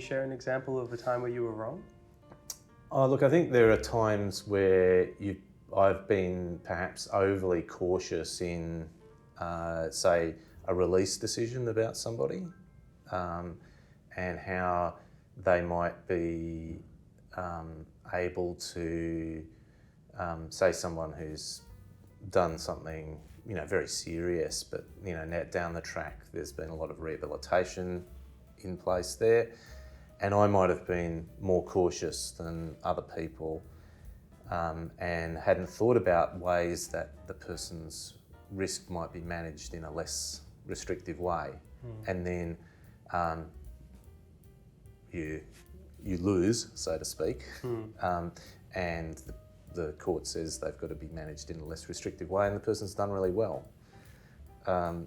share an example of a time where you were wrong? Oh, look, I think there are times where I've been perhaps overly cautious in, say, a release decision about somebody, and how they might be able to, say, someone who's done something, very serious, but now down the track there's been a lot of rehabilitation in place there, and I might have been more cautious than other people, and hadn't thought about ways that the person's risk might be managed in a less restrictive way, and then you lose, so to speak, and the court says they've got to be managed in a less restrictive way, and the person's done really well.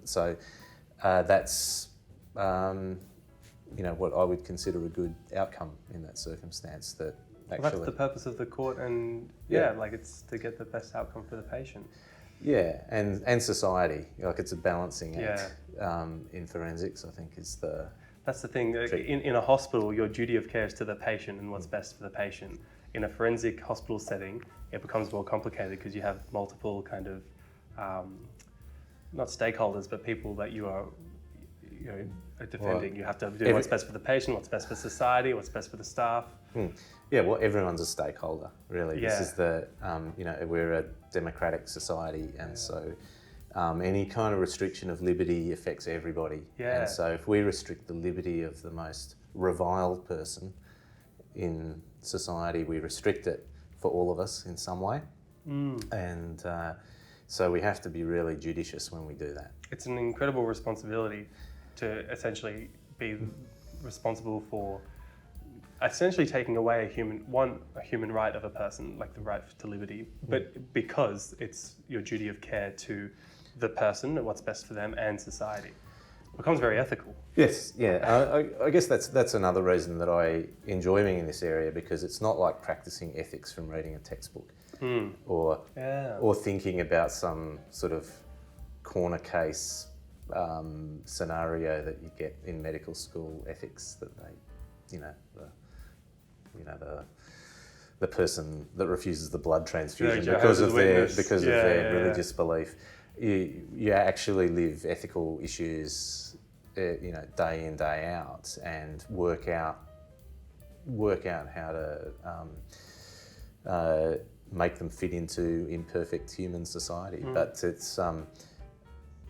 So that's what I would consider a good outcome in that circumstance. That actually, well, that's the purpose of the court, and it's to get the best outcome for the patient. Yeah, and society. It's a balancing act. In forensics, I think is the. That's the thing. In a hospital, your duty of care is to the patient and what's best for the patient. In a forensic hospital setting, it becomes more complicated because you have multiple kind of, not stakeholders, but people that you are defending. You have to do what's best for the patient, what's best for society, what's best for the staff. Yeah, well, everyone's a stakeholder, really. This is the, we're a democratic society, and so any kind of restriction of liberty affects everybody. Yeah. And so if we restrict the liberty of the most reviled person in society, we restrict it for all of us in some way. And so we have to be really judicious when we do that. It's an incredible responsibility to essentially be responsible for essentially taking away a human right of a person, like the right to liberty, but because it's your duty of care to the person and what's best for them and society. It becomes very ethical. Yes, yeah. I guess that's another reason that I enjoy being in this area, because it's not like practicing ethics from reading a textbook or thinking about some sort of corner case scenario that you get in medical school ethics, that they, the person that refuses the blood transfusion because of their religious belief. You actually live ethical issues, day in, day out, and work out how to make them fit into imperfect human society. But it's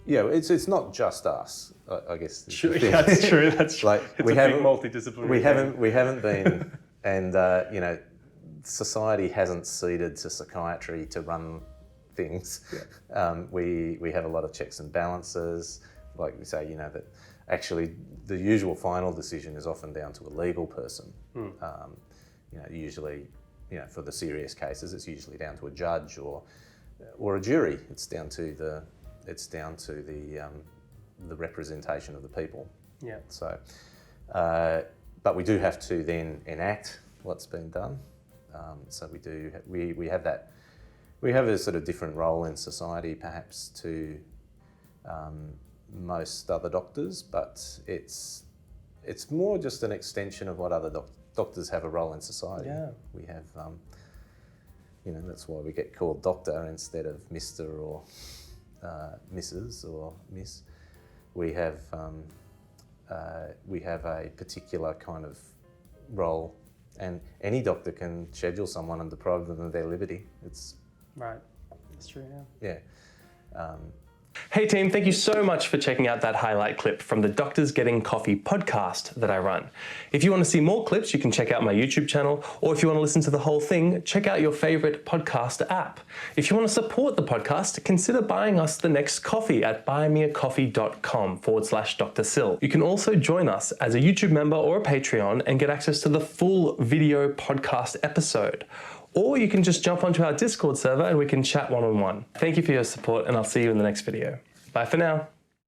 it's not just us. I guess. Sure, that's true. That's like it's a big multidisciplinary. We haven't been, and society hasn't ceded to psychiatry to run things. We have a lot of checks and balances. Like we say, that actually the usual final decision is often down to a legal person. Usually, for the serious cases, it's usually down to a judge or a jury. It's down to the representation of the people. Yeah. So, but we do have to then enact what's been done. So we have that. We have a sort of different role in society, perhaps, to most other doctors, but it's more just an extension of what other doctors have a role in society. Yeah. We have, that's why we get called doctor instead of Mr. or Mrs. or Miss. We have a particular kind of role, and any doctor can schedule someone and deprive them of their liberty. It's right. That's true. Yeah. Hey team, thank you so much for checking out that highlight clip from the Doctors Getting Coffee podcast that I run. If you want to see more clips, you can check out my YouTube channel, or if you want to listen to the whole thing, check out your favorite podcast app. If you want to support the podcast, consider buying us the next coffee at buymeacoffee.com/Dr. Sil. You can also join us as a YouTube member or a Patreon and get access to the full video podcast episode. Or you can just jump onto our Discord server and we can chat one-on-one. Thank you for your support, and I'll see you in the next video. Bye for now.